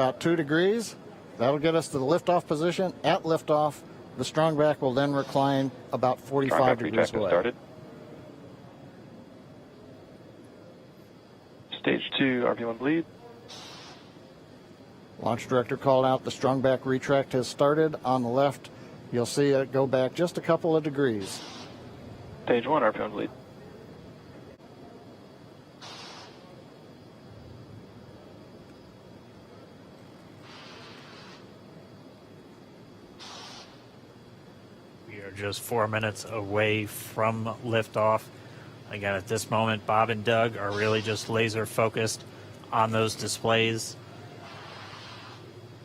About 2 degrees. That'll get us to the liftoff position. At liftoff, the strongback will then recline about 45 degrees away. Started. Stage 2, RP1 bleed. Launch director called out the strongback retract has started. On the left, you'll see it go back just a couple of degrees. Stage 1, RP1 bleed. We are just 4 minutes away from liftoff. Again, at this moment, Bob and Doug are really just laser focused on those displays.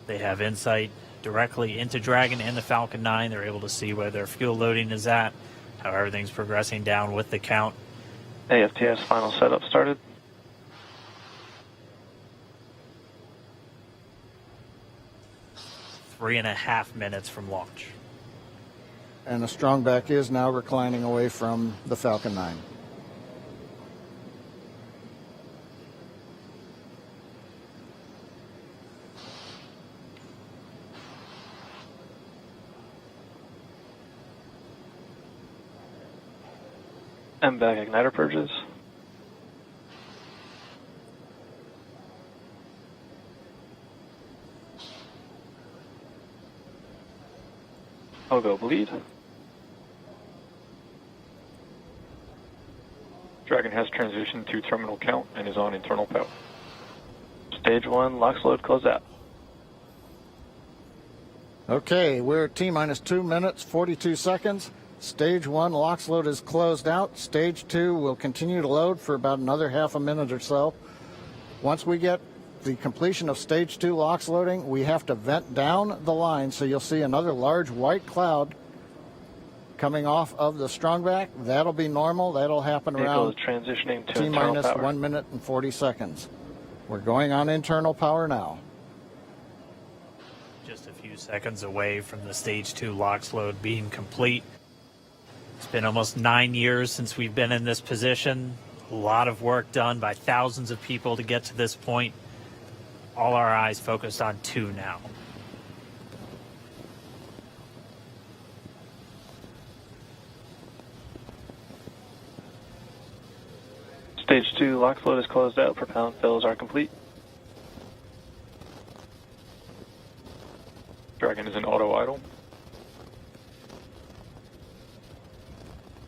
They have insight directly into Dragon and the Falcon 9. They're able to see where their fuel loading is at, how everything's progressing down with the count. AFTS final setup started. Three and a half minutes from launch. And the strongback is now reclining away from the Falcon 9. MVAC igniter purges. I'll go bleed. Dragon has transitioned to terminal count and is on internal power. Stage 1, LOX load close out. Okay, we're at T-minus 2 minutes, 42 seconds. Stage 1 LOX load is closed out. Stage 2 will continue to load for about another half a minute or so. Once we get the completion of Stage 2 LOX loading, we have to vent down the line, so you'll see another large white cloud coming off of the strongback. That'll be normal. That'll happen around transitioning to T-minus 1 minute and 40 seconds. We're going on internal power now. Just a few seconds away from the Stage 2 LOX load being complete. It's been almost 9 years since we've been in this position. A lot of work done by thousands of people to get to this point. All our eyes focused on 2 now. Stage 2 LOX load is closed out. Propellant fills are complete. Dragon is in auto idle.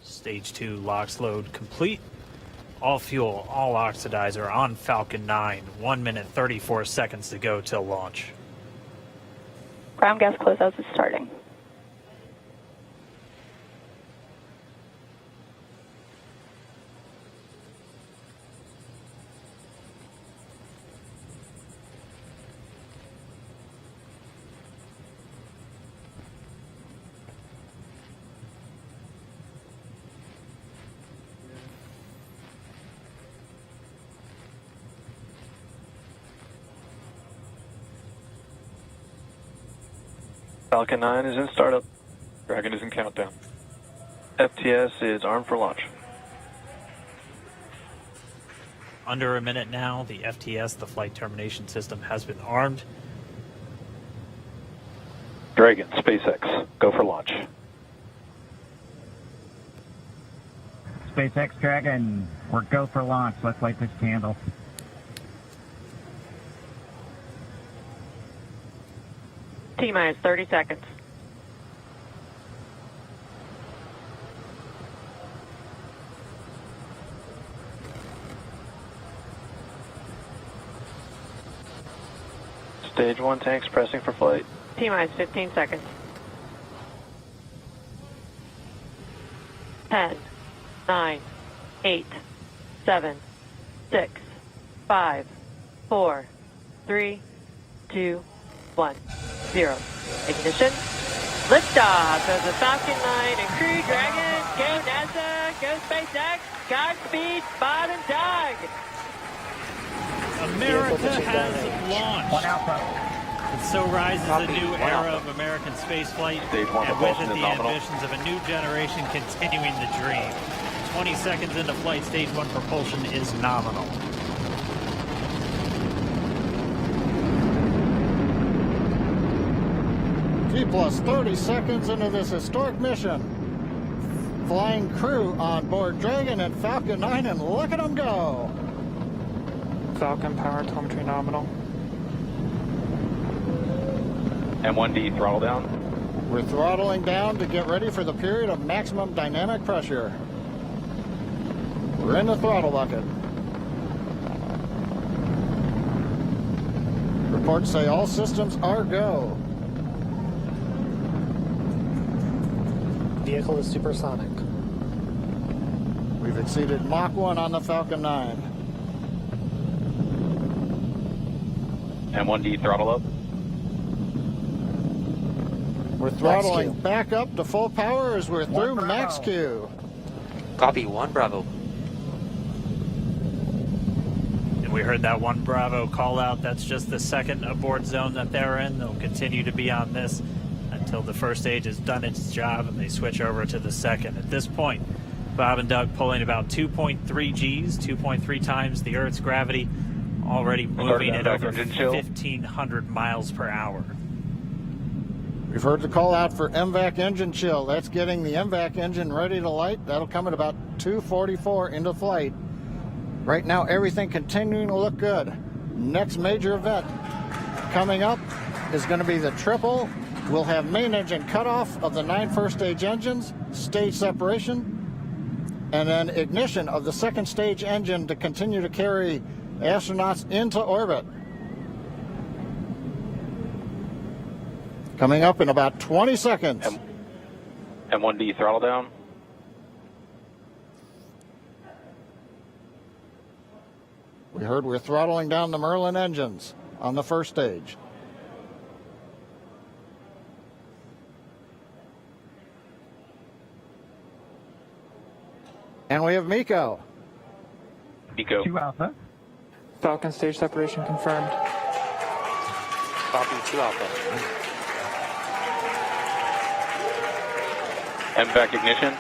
Stage 2 LOX load complete. All fuel, all oxidizer on Falcon 9. 1 minute, 34 seconds to go till launch. Ground gas closeouts is starting. Falcon 9 is in startup. Dragon is in countdown. FTS is armed for launch. Under a minute now, the FTS, the flight termination system, has been armed. Dragon, SpaceX, go for launch. SpaceX Dragon, we're go for launch. Let's light this candle. T-minus 30 seconds. Stage 1 tanks pressing for flight. T-minus 15 seconds. 10, 9, 8, 7, 6, 5, 4, 3, 2, 1, 0. Ignition. Liftoff of the Falcon 9 and Crew Dragon. Go NASA, go SpaceX. Godspeed, Bob and Doug. America has launched. One Alpha. And so rises a new era of American spaceflight, and with it the ambitions of a new generation continuing the dream. 20 seconds into flight, stage 1 propulsion is nominal. plus 30 seconds into this historic mission. Flying crew on board Dragon and Falcon 9, and look at them go. Falcon power telemetry nominal. M1D throttle down. We're throttling down to get ready for the period of maximum dynamic pressure. We're in the throttle bucket. Reports say all systems are go. Vehicle is supersonic. We've exceeded Mach 1 on the Falcon 9. M1D throttle up. We're throttling Max Q. back up to full power as we're through Bravo. Max Q. Copy, 1 Bravo. And we heard that 1 Bravo call out. That's just the second abort zone that they're in. They'll continue to be on this until the first stage has done its job and they switch over to the second. At this point, Bob and Doug pulling about 2.3 Gs, 2.3 times the Earth's gravity, already moving at over 1,500 miles per hour. We've heard the call out for MVAC engine chill. That's getting the MVAC engine ready to light. That'll come at about 2:44 into flight. Right now, everything continuing to look good. Next major event coming up is going to be the triple. We'll have main engine cutoff of the 9 first stage engines, stage separation, and then ignition of the second stage engine to continue to carry astronauts into orbit. Coming up in about 20 seconds. M1D throttle down. We heard we're throttling down the Merlin engines on the first stage. And we have Miko. Eco. 2 Alpha. Falcon stage separation confirmed. Copy, 2 Alpha. MVAC ignition.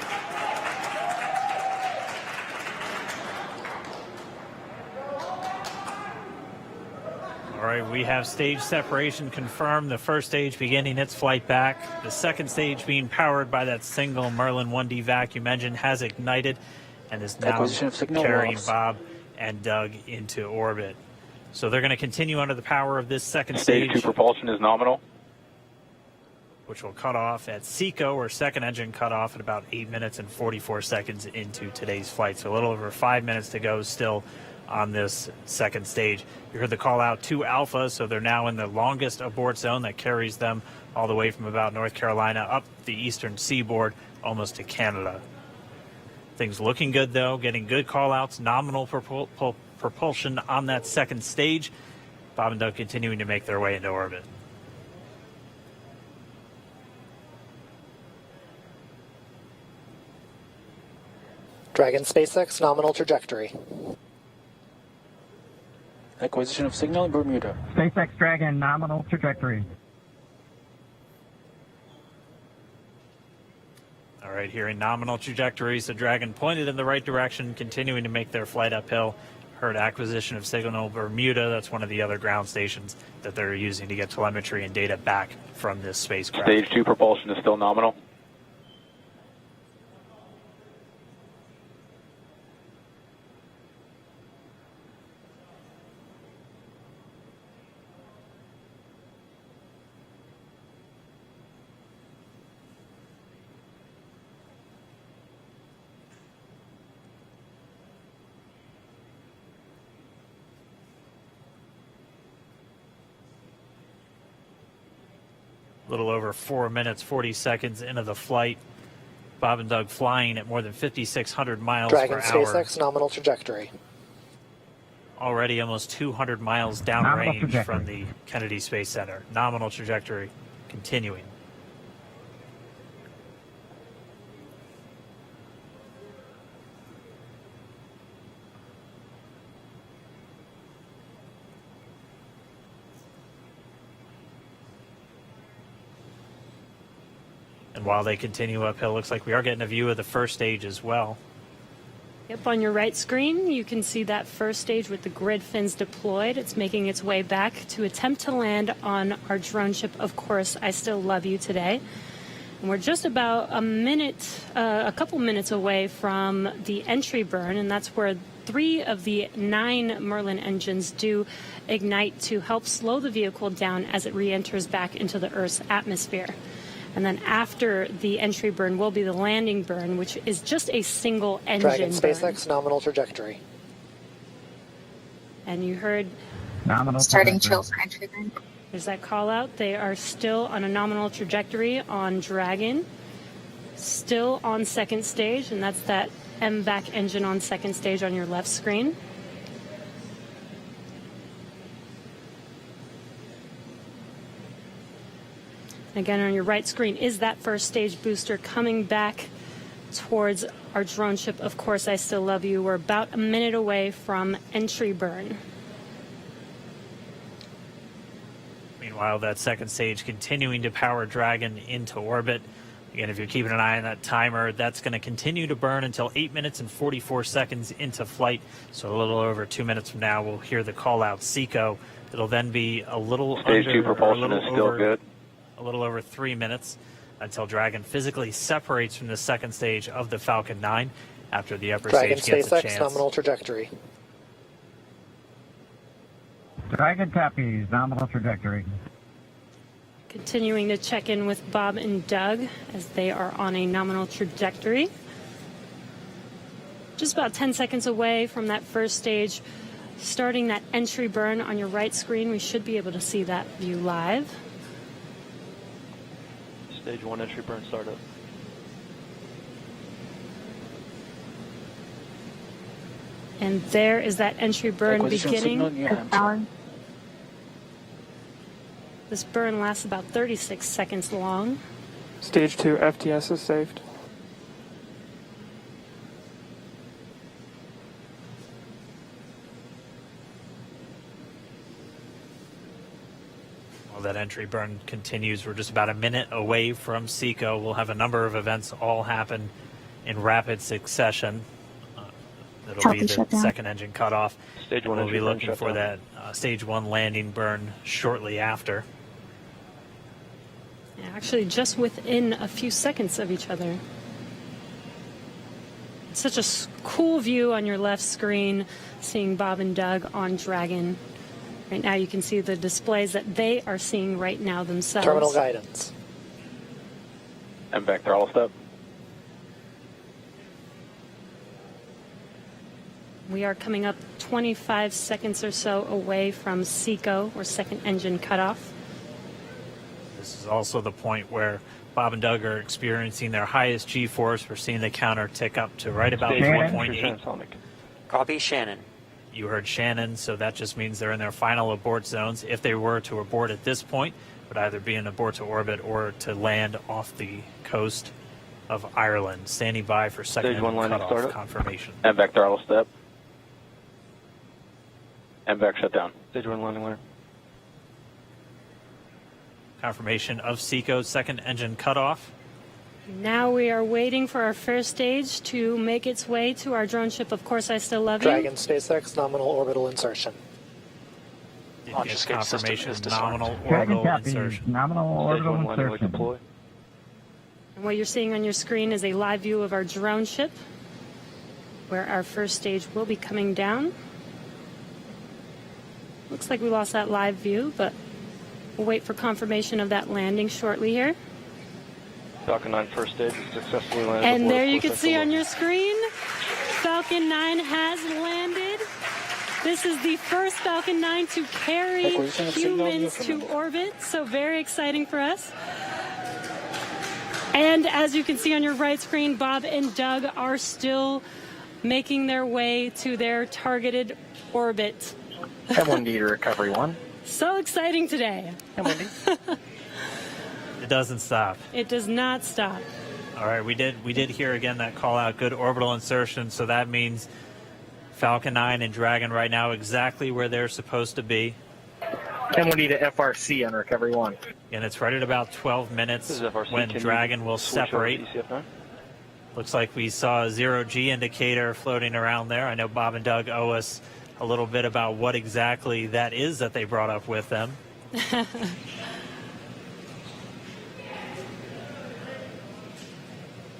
All right, we have stage separation confirmed. The first stage beginning its flight back. The second stage being powered by that single Merlin 1D vacuum engine has ignited and is now carrying Bob and Doug into orbit. So they're going to continue under the power of this second Stage 2 propulsion is nominal. which will cut off at SECO, or second engine cutoff, at about 8 minutes and 44 seconds into today's flight. So a little over 5 minutes to go still on this second stage. You heard the call out to Alpha, so they're now in the longest abort zone that carries them all the way from about North Carolina up the eastern seaboard almost to Canada. Things looking good, though, getting good call outs, nominal propulsion on that second stage. Bob and Doug continuing to make their way into orbit. Dragon SpaceX nominal trajectory. Acquisition of signal in Bermuda. SpaceX Dragon nominal trajectory. All right, here in nominal trajectories, the Dragon pointed in the right direction, continuing to make their flight uphill. Heard acquisition of signal Bermuda. That's one of the other ground stations that they're using to get telemetry and data back from this spacecraft. Stage 2 propulsion is still nominal. A little over 4 minutes, 40 seconds into the flight. Bob and Doug flying at more than 5,600 miles Dragon per hour. SpaceX nominal trajectory. Already almost 200 miles downrange from the Kennedy Space Center. Nominal trajectory continuing. And while they continue uphill, looks like we are getting a view of the first stage as well. Yep, on your right screen, you can see that first stage with the grid fins deployed. It's making its way back to attempt to land on our drone ship, Of Course, I Still Love You today. And we're just about a couple minutes away from the entry burn, and that's where 3 of the 9 Merlin engines do ignite to help slow the vehicle down as it re-enters back into the Earth's atmosphere. And then after the entry burn will be the landing burn, which is just a single engine Dragon burn. SpaceX nominal trajectory. And you heard Nominal Starting trajectory. chill for entry burn. there's that call out. They are still on a nominal trajectory on Dragon, still on second stage, and that's that MVAC engine on second stage on your left screen. Again, on your right screen is that first stage booster coming back towards our drone ship, Of Course, I Still Love You. We're about a minute away from entry burn. Meanwhile, that second stage continuing to power Dragon into orbit. Again, if you're keeping an eye on that timer, that's going to continue to burn until 8 minutes and 44 seconds into flight. So a little over 2 minutes from now, we'll hear the call out SECO. It'll then be a little Stage under, 2 propulsion or a is little still over, good. A little over 3 minutes until Dragon physically separates from the second stage of the Falcon 9 after the upper Dragon stage gets a SpaceX chance. nominal trajectory. Dragon copies. Nominal trajectory. Continuing to check in with Bob and Doug as they are on a nominal trajectory. Just about 10 seconds away from that first stage, starting that entry burn on your right screen. We should be able to see that view live. Stage 1 entry burn startup. And there is that entry burn Acquisition signal beginning. in your hands. This burn lasts about 36 seconds long. Stage 2 FTS is saved. While that entry burn continues, we're just about a minute away from SECO. We'll have a number of events all happen in rapid succession. That'll be the second engine cutoff. Stage 1 We'll entry be burn looking for shutdown. that stage 1 landing burn shortly after. Yeah, actually, just within a few seconds of each other. Such a cool view on your left screen, seeing Bob and Doug on Dragon. Right now you can see the displays that they are seeing right now themselves. Terminal guidance. MVAC throttle step. We are coming up 25 seconds or so away from SECO, or second engine cutoff. This is also the point where Bob and Doug are experiencing their highest G-force. We're seeing the counter tick up to right about Stage 1 1.8. transonic. Copy Shannon. You heard Shannon, so that just means they're in their final abort zones. If they were to abort at this point, it would either be an abort to orbit or to land off the coast of Ireland. Standing by for second Stage 1 engine landing cutoff startup. confirmation. MVAC throttle step. MVAC shutdown. Stage 1 landing winner. Confirmation of SECO's second engine cutoff. Now we are waiting for our first stage to make its way to our drone ship, Of Course, I Still Love You. Dragon SpaceX nominal orbital insertion. Did Launch get escape system confirmation is of disarmed. nominal Dragon orbital copies. insertion. Nominal Stage orbital 1 landing leg insertion. deploy. And what you're seeing on your screen is a live view of our drone ship, where our first stage will be coming down. Looks like we lost that live view, but we'll wait for confirmation of that landing shortly here. Falcon 9 first stage is successfully landed. And aboard there you Of can Course, I see Still on Love your screen, Falcon 9 has landed. This is the first Falcon 9 to carry Acquisition of signal in your humans to command. orbit, so very exciting for us. And as you can see on your right screen, Bob and Doug are still making their way to their targeted orbit. M1D to recovery 1. So exciting today. M1D. It doesn't stop. It does not stop. All right, we did hear again that call out, good orbital insertion, so that means Falcon 9 and Dragon right now exactly where they're supposed to be. M1D to FRC on recovery 1. And it's right at about 12 This minutes is FRC. when Can you Dragon will switch over to separate. ECF9? Looks like we saw a zero-G indicator floating around there. I know Bob and Doug owe us a little bit about what exactly that is that they brought up with them.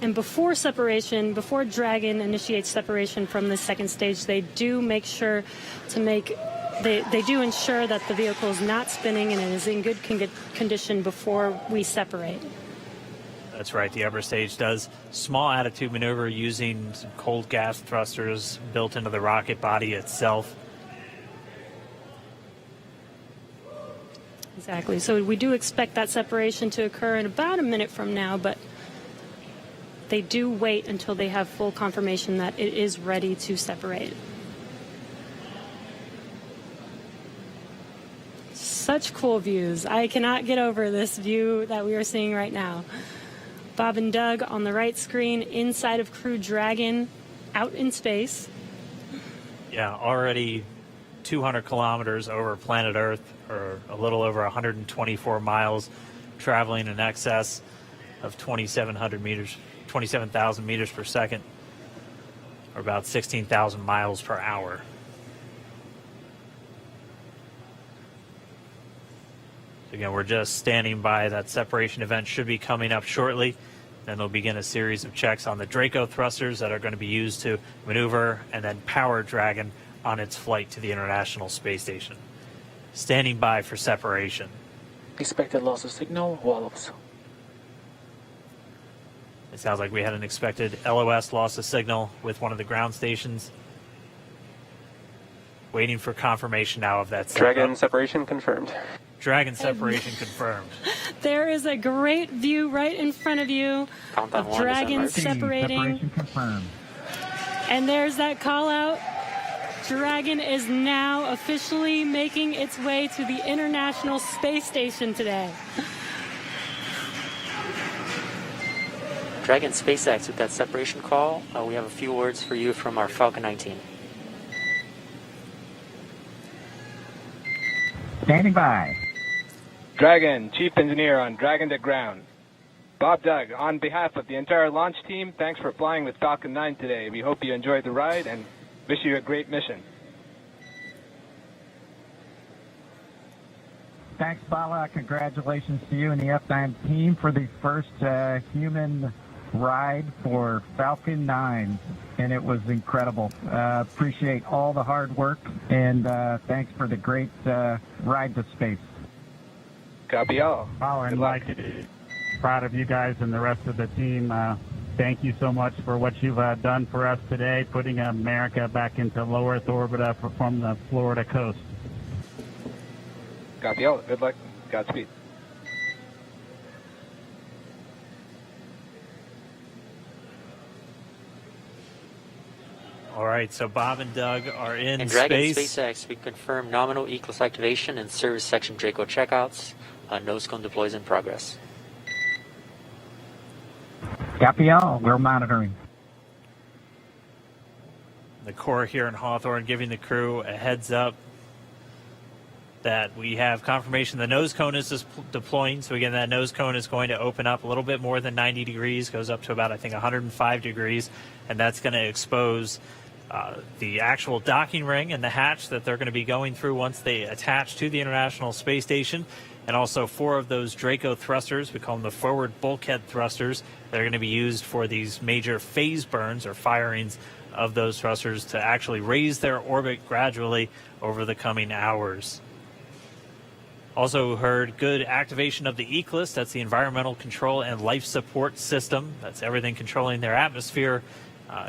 And before separation, before Dragon initiates separation from the second stage, they do make sure to they do ensure that the vehicle is not spinning and it is in good condition before we separate. That's right. The upper stage does small attitude maneuver using some cold gas thrusters built into the rocket body itself. Exactly. So we do expect that separation to occur in about a minute from now, but they do wait until they have full confirmation that it is ready to separate. Such cool views. I cannot get over this view that we are seeing right now. Bob and Doug on the right screen inside of Crew Dragon out in space. Yeah, already 200 kilometers over planet Earth, or a little over 124 miles, traveling in excess of 2,700 meters. 27,000 meters per second, or about 16,000 miles per hour. So again, we're just standing by. That separation event should be coming up shortly. Then they'll begin a series of checks on the Draco thrusters that are going to be used to maneuver and then power Dragon on its flight to the International Space Station. Standing by for separation. Expected loss of signal, Wallops. It sounds like we had an expected LOS, loss of signal, with one of the ground stations. Waiting for confirmation now of that. Dragon separation confirmed. Dragon separation confirmed. There is a great view right in front of you Countdown of 1 Dragon December. separating. Separation confirmed. And there's that call out. Dragon is now officially making its way to the International Space Station today. Dragon SpaceX with that separation call. We have a few words for you from our Falcon 19. Standing by. Dragon, Chief Engineer on Dragon to Ground. Bob Doug, on behalf of the entire launch team, thanks for flying with Falcon 9 today. We hope you enjoyed the ride and wish you a great mission. Thanks, Bala. Congratulations to you and the F9 team for the first human ride for Falcon 9, and it was incredible. Appreciate all the hard work, and thanks for the great ride to space. Copy all. Bala, and Mike, proud of you guys and the rest of the team. Thank you so much for what you've done for us today, putting America back into low Earth orbit from the Florida coast. Copy all. Good luck. Godspeed. All right, so Bob and Doug are in And Dragon space. SpaceX, we confirm nominal ECLS activation and service section Draco checkouts. Nose cone deploys in progress. Copy all. We're monitoring. The Corps here in Hawthorne giving the crew a heads up that we have confirmation the nose cone is deploying. So again, that nose cone is going to open up a little bit more than 90 degrees, goes up to about, I think, 105 degrees, and that's going to expose the actual docking ring and the hatch that they're going to be going through once they attach to the International Space Station, and also 4 of those Draco thrusters, we call them the forward bulkhead thrusters, that are going to be used for these major phase burns or firings of those thrusters to actually raise their orbit gradually over the coming hours. Also heard good activation of the ECLS, that's the Environmental Control and Life Support System. That's everything controlling their atmosphere,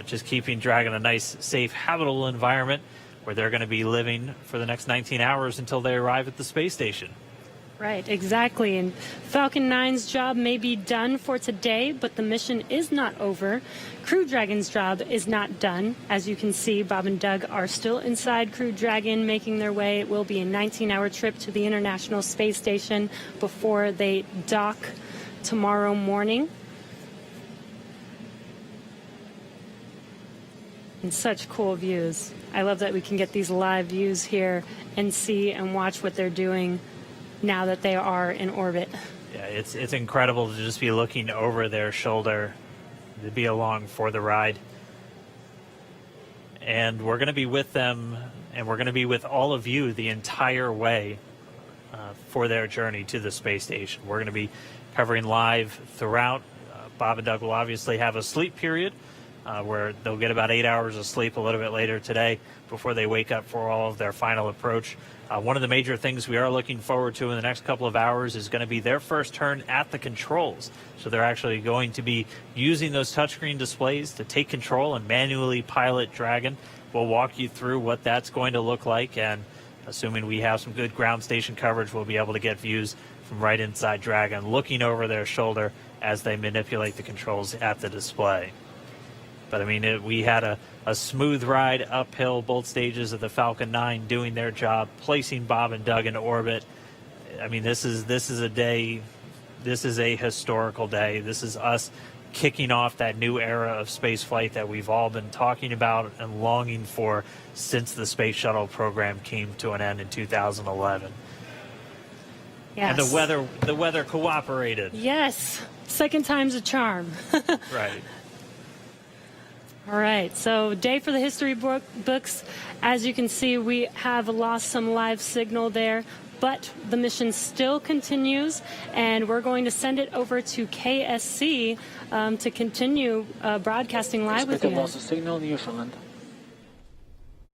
just keeping Dragon a nice, safe, habitable environment where they're going to be living for the next 19 hours until they arrive at the space station. Right, exactly. And Falcon 9's job may be done for today, but the mission is not over. Crew Dragon's job is not done. As you can see, Bob and Doug are still inside Crew Dragon, making their way. It will be a 19-hour trip to the International Space Station before they dock tomorrow morning. And such cool views. I love that we can get these live views here and see and watch what they're doing now that they are in orbit. Yeah, it's incredible to just be looking over their shoulder to be along for the ride. And we're going to be with them, and we're going to be with all of you the entire way for their journey to the space station. We're going to be covering live throughout. Bob and Doug will obviously have a sleep period where they'll get about 8 hours of sleep a little bit later today before they wake up for all of their final approach. One of the major things we are looking forward to in the next couple of hours is going to be their first turn at the controls. So they're actually going to be using those touchscreen displays to take control and manually pilot Dragon. We'll walk you through what that's going to look like, and assuming we have some good ground station coverage, we'll be able to get views from right inside Dragon, looking over their shoulder as they manipulate the controls at the display. But I mean, we had a smooth ride uphill, both stages of the Falcon 9 doing their job, placing Bob and Doug in orbit. I mean, this is a day, this is a historical day. This is us kicking off that new era of space flight that we've all been talking about and longing for since the Space Shuttle program came to an end in 2011. Yes. And the weather cooperated. Yes. Second time's a charm. Right. All right, so day for the history books. As you can see, we have lost some live signal there, but the mission still continues, and we're going to send it over to KSC to continue broadcasting live with Expected you. loss of signal, Newfoundland.